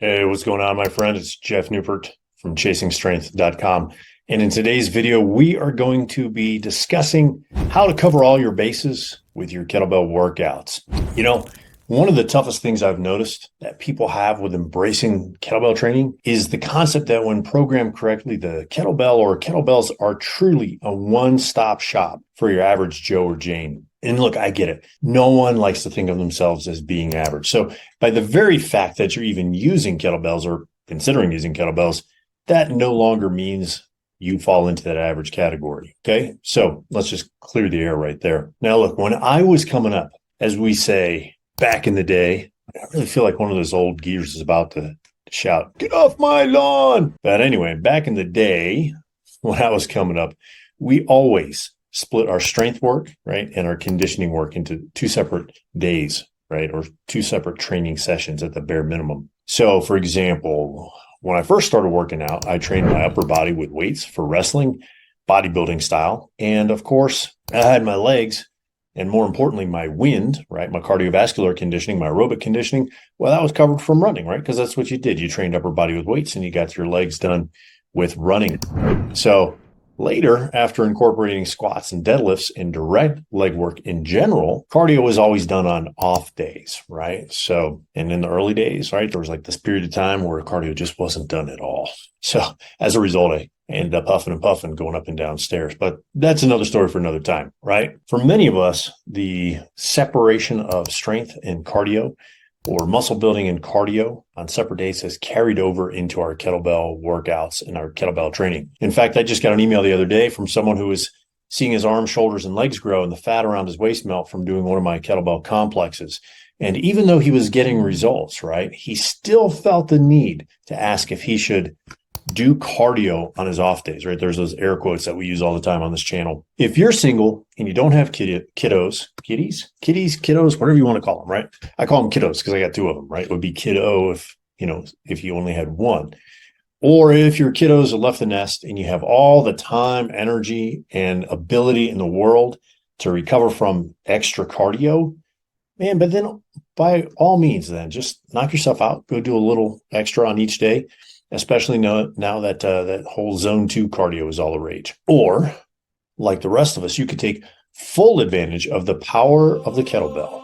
Hey, what's going on, my friend? It's Jeff Newport from chasingstrength.com. And in today's video, we are going to be discussing how to cover all your bases with your kettlebell workouts. You know, one of the toughest things I've noticed that people have with embracing kettlebell training is the concept that when programmed correctly, the kettlebell or kettlebells are truly a one-stop shop for your average Joe or Jane. And look, I get it. No one likes to think of themselves as being average. So by the very fact that you're even using kettlebells or considering using kettlebells, that no longer means you fall into that average category. Okay. So let's just clear the air right there. Now, look, when I was coming up, as we say back in the day, I really feel like one of those old gears is about to shout, "Get off my lawn." But anyway, back in the day, when I was coming up, we always split our strength work, right, and our conditioning work into two separate days, right, or two separate training sessions at the bare minimum. So, for example, when I first started working out, I trained my upper body with weights for wrestling, bodybuilding style. And of course, I had my legs and more importantly, my wind, right, my cardiovascular conditioning, my aerobic conditioning. Well, that was covered from running, right? Because that's what you did. You trained upper body with weights and you got your legs done with running. So later, after incorporating squats and deadlifts and direct leg work in general, cardio was always done on off days, right? So, and in the early days, right, there was like this period of time where cardio just wasn't done at all. So as a result, I ended up huffing and puffing going up and down stairs. But that's another story for another time, right? For many of us, the separation of strength and cardio or muscle building and cardio on separate days has carried over into our kettlebell workouts and our kettlebell training. In fact, I just got an email the other day from someone who was seeing his arms, shoulders, and legs grow and the fat around his waist melt from doing one of my kettlebell complexes. And even though he was getting results, right, he still felt the need to ask if he should do cardio on his off days, right? There's those air quotes that we use all the time on this channel. If you're single and you don't have kiddos, whatever you want to call them, right? I call them kiddos because I got two of them, right? It would be kiddo if you only had one. Or if your kiddos have left the nest and you have all the time, energy, and ability in the world to recover from extra cardio, man, but then by all means, then just knock yourself out, go do a little extra on each day. Especially now that that whole zone 2 cardio is all the rage. Or, like the rest of us, you could take full advantage of the power of the kettlebell.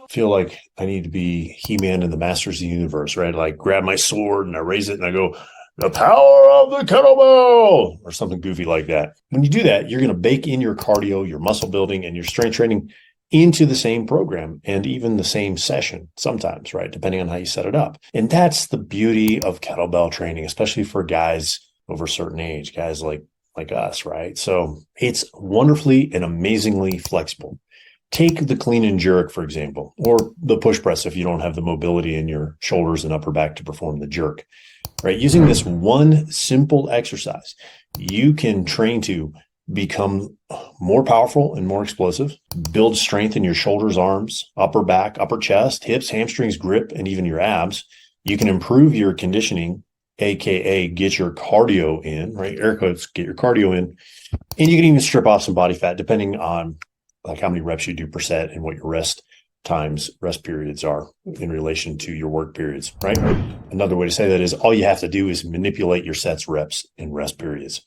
I feel like I need to be He-Man and the Masters of the Universe, right? Like grab my sword and I raise it and I go, "The power of the kettlebell," or something goofy like that. When you do that, you're going to bake in your cardio, your muscle building, and your strength training into the same program and even the same session sometimes, right? Depending on how you set it up. And that's the beauty of kettlebell training, especially for guys over a certain age, guys like us, right? So it's wonderfully and amazingly flexible. Take the clean and jerk, for example, or the push press if you don't have the mobility in your shoulders and upper back to perform the jerk, right? Using this one simple exercise, you can train to become more powerful and more explosive, build strength in your shoulders, arms, upper back, upper chest, hips, hamstrings, grip, and even your abs. You can improve your conditioning, AKA get your cardio in, right? Air quotes, get your cardio in. And you can even strip off some body fat depending on like how many reps you do per set and what your rest periods are in relation to your work periods, right? Another way to say that is all you have to do is manipulate your sets, reps, and rest periods,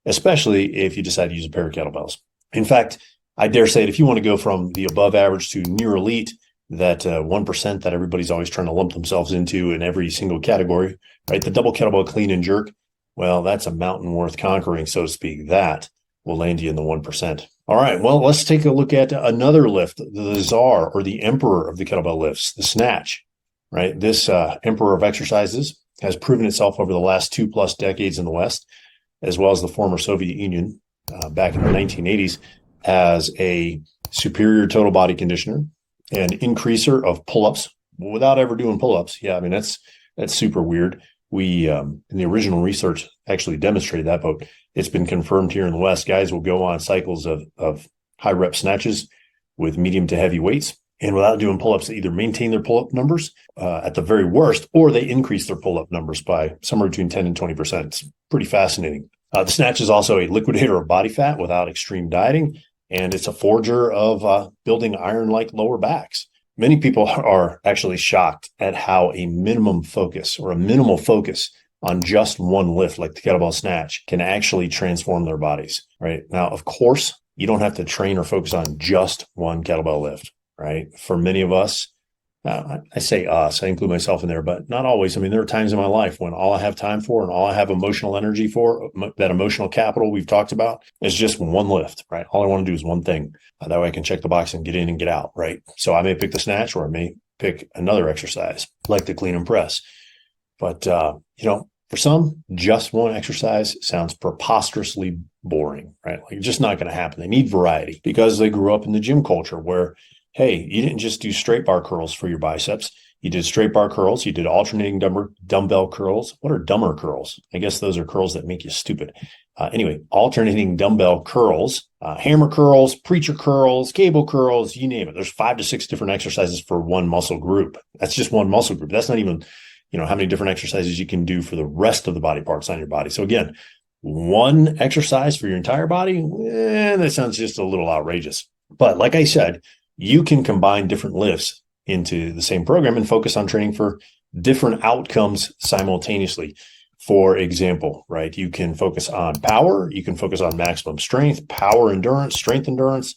especially if you decide to use a pair of kettlebells. In fact, I dare say that if you want to go from the above average to near elite, that 1% that everybody's always trying to lump themselves into in every single category, right? The double kettlebell clean and jerk, well, that's a mountain worth conquering, so to speak. That will land you in the 1%. All right, well, let's take a look at another lift, the czar or the emperor of the kettlebell lifts, the snatch, right? This emperor of exercises has proven itself over the last 2+ decades in the West, as well as the former Soviet Union back in the 1980s, as a superior total body conditioner, an increaser of pull-ups without ever doing pull-ups. Yeah, I mean, that's super weird. We, in the original research, actually demonstrated that, but it's been confirmed here in the West. Guys will go on cycles of high rep snatches with medium to heavy weights, and without doing pull-ups, they either maintain their pull-up numbers at the very worst, or they increase their pull-up numbers by somewhere between 10 and 20%. It's pretty fascinating. The snatch is also a liquidator of body fat without extreme dieting, and it's a forger of building iron-like lower backs. Many people are actually shocked at how a minimum focus or a minimal focus on just one lift, like the kettlebell snatch, can actually transform their bodies, right? Now, of course, you don't have to train or focus on just one kettlebell lift, right? For many of us, I say us, I include myself in there, but not always. I mean, there are times in my life when all I have time for and all I have emotional energy for, that emotional capital we've talked about, is just one lift, right? All I want to do is one thing. That way I can check the box and get in and get out, right? So I may pick the snatch, or I may pick another exercise like the clean and press. But, for some, just one exercise sounds preposterously boring, right? Like, it's just not going to happen. They need variety because they grew up in the gym culture where, hey, you didn't just do straight bar curls for your biceps. You did straight bar curls. You did alternating dumbbell curls. What are dumber curls? I guess those are curls that make you stupid. Anyway, alternating dumbbell curls, hammer curls, preacher curls, cable curls, you name it. There's 5 to 6 different exercises for one muscle group. That's just one muscle group. That's not even, how many different exercises you can do for the rest of the body parts on your body. So again, one exercise for your entire body, that sounds just a little outrageous. But like I said, you can combine different lifts into the same program and focus on training for different outcomes simultaneously. For example, right, you can focus on power, you can focus on maximum strength, power endurance, strength endurance,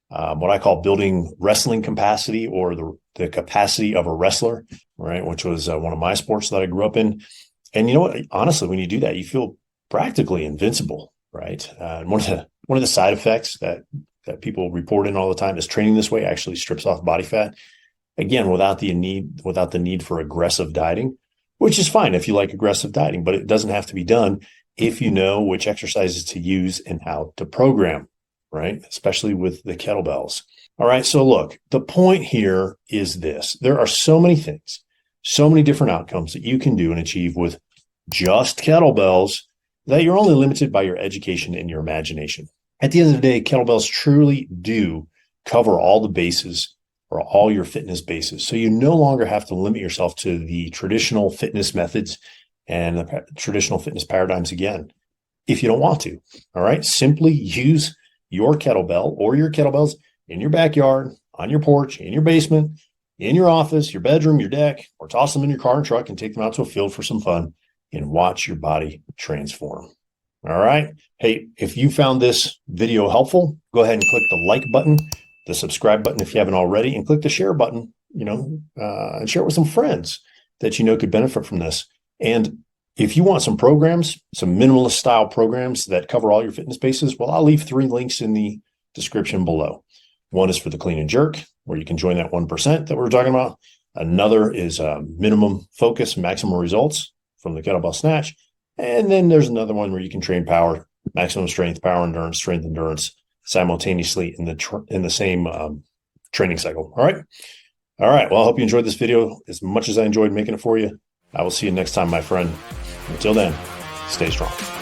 what I call building wrestling capacity, or the capacity of a wrestler, right, which was one of my sports that I grew up in. And you know what? Honestly, when you do that, you feel practically invincible, right? One of the side effects that people report in all the time is training this way actually strips off body fat. Again, without the need for aggressive dieting, which is fine if you like aggressive dieting, but it doesn't have to be done if you know which exercises to use and how to program, right? Especially with the kettlebells. All right. So look, the point here is this. There are so many things, so many different outcomes that you can do and achieve with just kettlebells that you're only limited by your education and your imagination. At the end of the day, kettlebells truly do cover all the bases, or all your fitness bases. So you no longer have to limit yourself to the traditional fitness methods and the traditional fitness paradigms again, if you don't want to. All right. Simply use your kettlebell or your kettlebells in your backyard, on your porch, in your basement, in your office, your bedroom, your deck, or toss them in your car and truck and take them out to a field for some fun and watch your body transform. All right. Hey, if you found this video helpful, go ahead and click the like button, the subscribe button if you haven't already, and click the share button, and share it with some friends that could benefit from this. And if you want some programs, some minimalist style programs that cover all your fitness bases, well, I'll leave 3 links in the description below. One is for the clean and jerk, where you can join that 1% that we were talking about. Another is minimum focus, maximum results from the kettlebell snatch. And then there's another one where you can train power, maximum strength, power endurance, strength endurance, simultaneously in the same training cycle. All right. Well, I hope you enjoyed this video as much as I enjoyed making it for you. I will see you next time, my friend. Until then, stay strong.